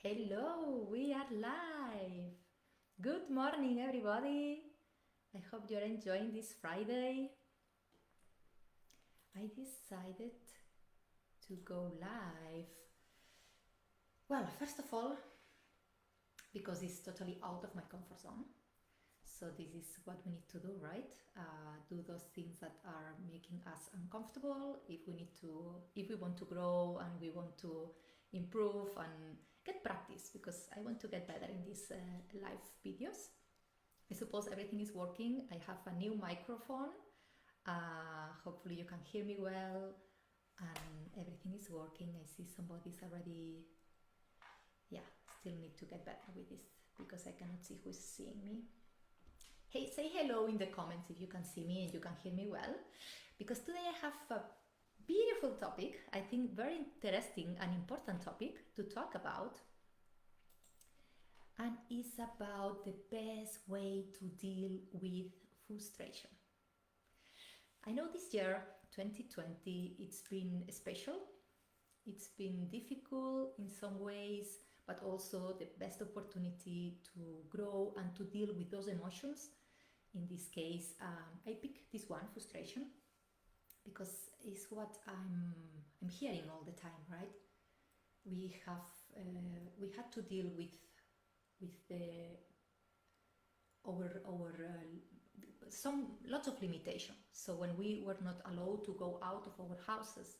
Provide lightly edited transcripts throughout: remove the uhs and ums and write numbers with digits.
Hello, we are live. Good morning, everybody. I hope you're enjoying this Friday. I decided to go live. Well, first of all, because it's totally out of my comfort zone. So, this is what we need to do, right? Do those things that are making us uncomfortable if we want to grow and we want to improve and get practice, because I want to get better in these live videos. I suppose everything is working. I have a new microphone. Hopefully you can hear me well and everything is working. I see somebody's already, still need to get better with this because I cannot see who's seeing me. Hey, say hello in the comments if you can see me and you can hear me well, because today I have a beautiful topic, I think very interesting and important topic to talk about, and it's about the best way to deal with frustration. I know this year, 2020, it's been special. It's been difficult in some ways, but also the best opportunity to grow and to deal with those emotions. In this case, I pick this one, frustration, because it's what I'm hearing all the time, right? We had to deal with some lots of limitations. So when we were not allowed to go out of our houses,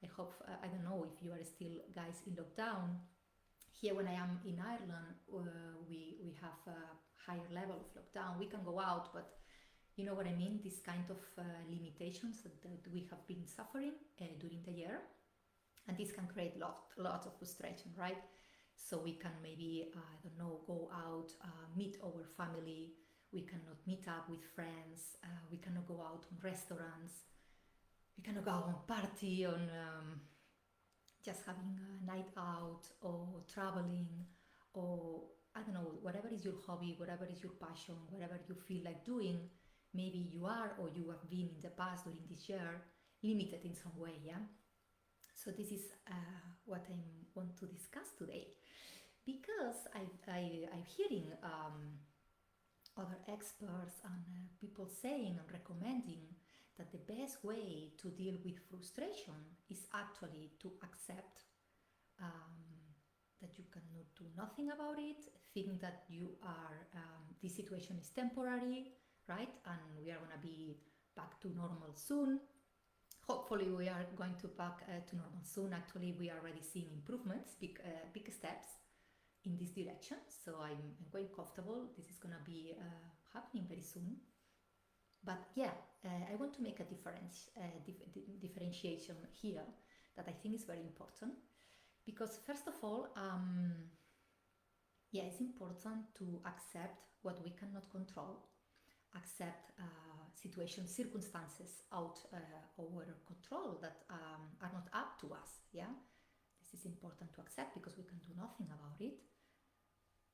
I don't know if you are still guys in lockdown. Here when I am in Ireland, we have a higher level of lockdown. We can go out, but you know what I mean? This kind of limitations that we have been suffering during the year, and this can create lots of frustration, right? So we can maybe, I don't know, go out, meet our family. We cannot meet up with friends. We cannot go out on restaurants. We cannot go on party, on just having a night out, or traveling, or I don't know, whatever is your hobby, whatever is your passion, whatever you feel like doing. Maybe you are, or you have been in the past during this year, limited in some way, yeah? So this is what I want to discuss today, because I'm hearing other experts and people saying and recommending that the best way to deal with frustration is actually to accept that you cannot do nothing about it, think that this situation is temporary, right? And we are going to be back to normal soon. Hopefully we are going to back to normal soon. Actually, we are already seeing improvements, big steps in this direction. So I'm quite comfortable. This is going to be happening very soon. But I want to make a differentiation here that I think is very important. Because first of all, it's important to accept what we cannot control, accept situations, circumstances out our control that are not up to us. Yeah, this is important to accept because we can do nothing about it.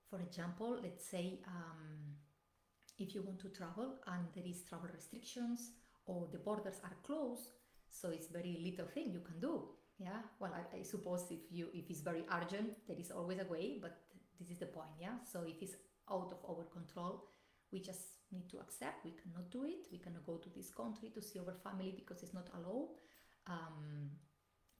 For example, let's say if you want to travel and there is travel restrictions or the borders are closed, so it's very little thing you can do. Yeah, well, I suppose if it's very urgent, there is always a way, but this is the point. Yeah, so if it's out of our control, we just need to accept we cannot do it. We cannot go to this country to see our family because it's not allowed.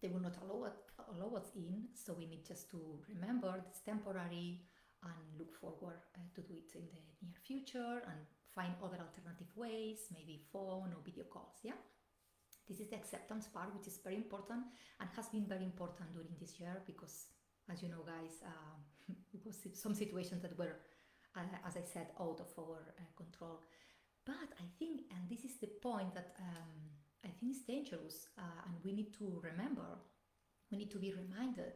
They will not allow us in, so we need just to remember it's temporary and look forward to do it in the near future and find other alternative ways, maybe phone or video calls. Yeah, this is the acceptance part, which is very important and has been very important during this year because, as you know, guys, it was some situations that were, as I said, out of our control. But I think, and this is the point that I think is dangerous, and we need to remember, we need to be reminded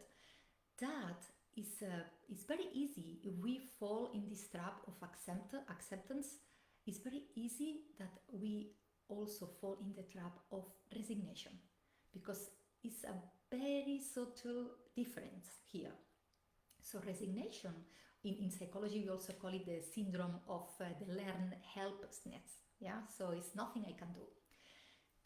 that it's very easy if we fall in this trap of acceptance. It's very easy that we also fall in the trap of resignation, because it's a very subtle difference here. So resignation, in psychology we also call it the syndrome of the learned helplessness. Yeah, so it's nothing I can do.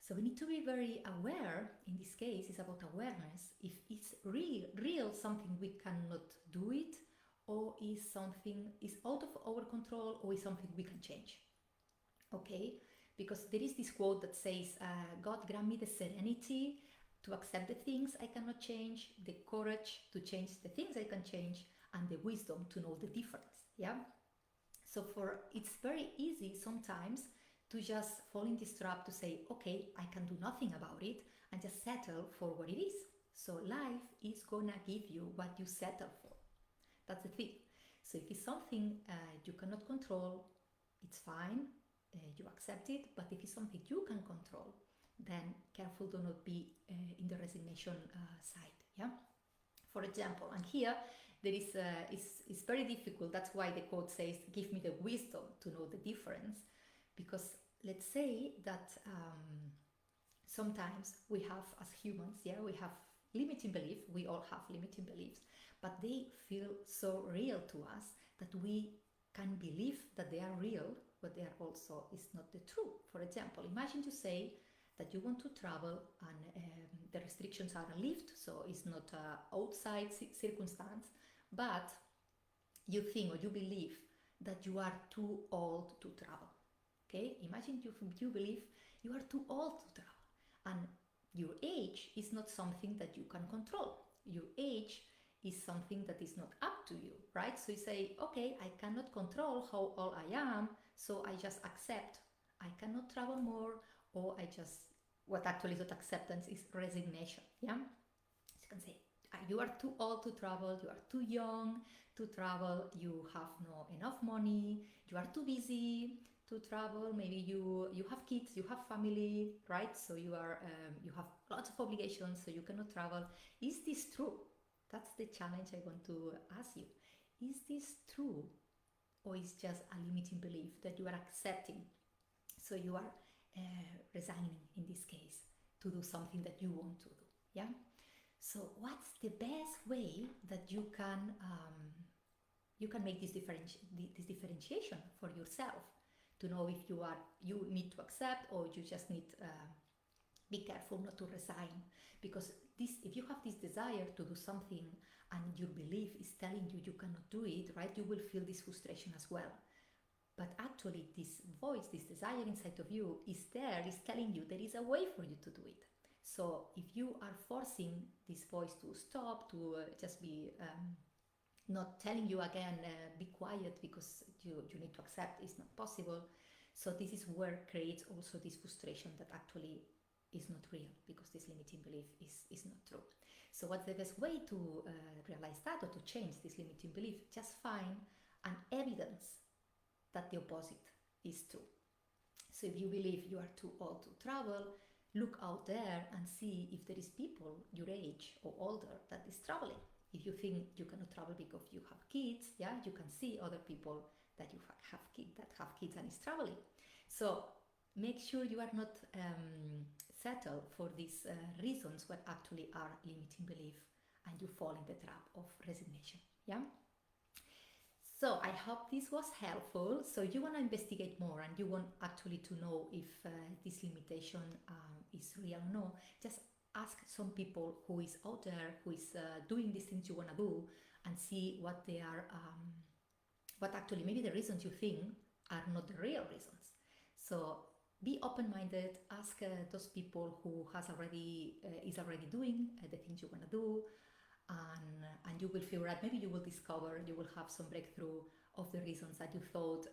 So we need to be very aware. In this case, it's about awareness. If it's really real something we cannot do it, or is something is out of our control, or is something we can change. Okay, because there is this quote that says, God grant me the serenity to accept the things I cannot change, the courage to change the things I can change, and the wisdom to know the difference. Yeah. So it's very easy sometimes to just fall in this trap to say, okay, I can do nothing about it, and just settle for what it is. So life is gonna give you what you settle for. That's the thing. So if it's something you cannot control, it's fine, you accept it. But if it's something you can control, then careful do not be in the resignation side. Yeah. For example, and here there is it's very difficult. That's why the quote says, "Give me the wisdom to know the difference," because let's say that sometimes we have, as humans, yeah, we have limiting beliefs. We all have limiting beliefs, but they feel so real to us that we can believe that they are real, but they are also is not the truth. For example, imagine you say that you want to travel and the restrictions are a lift, so it's not an outside circumstance, but you think or you believe that you are too old to travel. Okay, imagine you believe you are too old to travel, and your age is not something that you can control. Your age is something that is not up to you, right? So you say, okay, I cannot control how old I am, so I just accept I cannot travel more, or I just, what actually is not acceptance, is resignation. Yeah. So you can say, you are too old to travel, you are too young to travel, you have no enough money, you are too busy to travel, maybe you have kids, you have family, right? So you have lots of obligations, so you cannot travel. Is this true? That's the challenge I want to ask you. Is this true, or is just a limiting belief that you are accepting? So you are resigning, in this case, to do something that you want to do. Yeah. So what's the best way that you can make this differentiation for yourself, to know if you need to accept, or you just need be careful not to resign? Because if you have this desire to do something and your belief is telling you cannot do it, right, you will feel this frustration as well. But actually this voice, this desire inside of you is telling you there is a way for you to do it. So if you are forcing this voice to stop, to just be not telling you again, be quiet because you need to accept, it's not possible. So this is where creates also this frustration that actually is not real, because this limiting belief is not true. So what's the best way to realize that, or to change this limiting belief? Just find an evidence that the opposite is true. So if you believe you are too old to travel, look out there and see if there is people your age or older that is traveling. If you think you cannot travel because you have kids, yeah, you can see other people that you have kids and is traveling. So make sure you are not settled for these reasons what actually are limiting belief, and you fall in the trap of resignation. Yeah. So I hope this was helpful. So you want to investigate more, and you want actually to know if this limitation is real or no. Just ask some people who is out there, who is doing these things you want to do, and see what they are, what actually maybe the reasons you think are not the real reasons. So be open-minded. Ask those people who is already doing the things you want to do. And you will figure out, maybe you will discover, you will have some breakthrough of the reasons that you thought.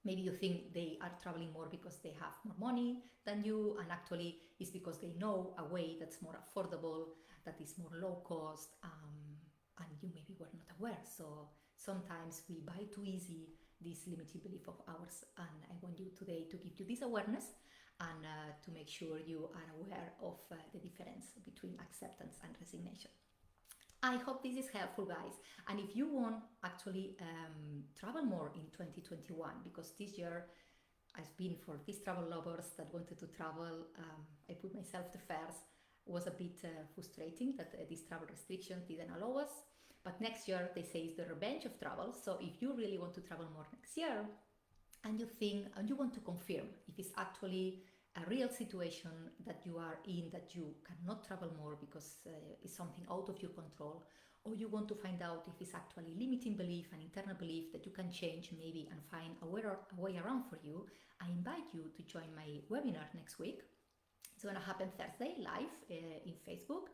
Maybe you think they are traveling more because they have more money than you, and actually it's because they know a way that's more affordable, that is more low cost, and you maybe were not aware. So sometimes we buy too easy this limiting belief of ours, and I want you today to give you this awareness, and to make sure you are aware of the difference between acceptance and resignation. I hope this is helpful, guys. And if you want actually travel more in 2021, because this year I've been, for these travel lovers that wanted to travel, I put myself to first. It was a bit frustrating that these travel restrictions didn't allow us. But next year, they say, is the revenge of travel. So if you really want to travel more next year, and you think, and you want to confirm if it's actually a real situation that you are in, that you cannot travel more because it's something out of your control, or you want to find out if it's actually limiting belief, an internal belief that you can change maybe and find a way around for you, I invite you to join my webinar next week. It's going to happen Thursday live in Facebook.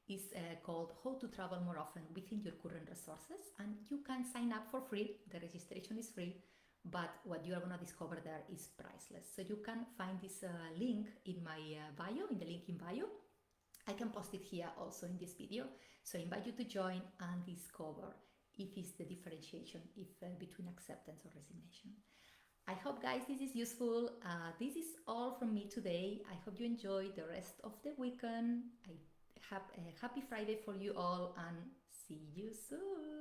It's called How to Travel More Often Within Your Current Resources, and you can sign up for free. The registration is free, but what you are going to discover there is priceless. So you can find this link in my bio, in the link in bio. I can post it here also in this video. So I invite you to join and discover if it's the differentiation between acceptance or resignation. I hope, guys, this is useful. This is all from me today. I hope you enjoy the rest of the weekend. I have a happy Friday for you all, and see you soon.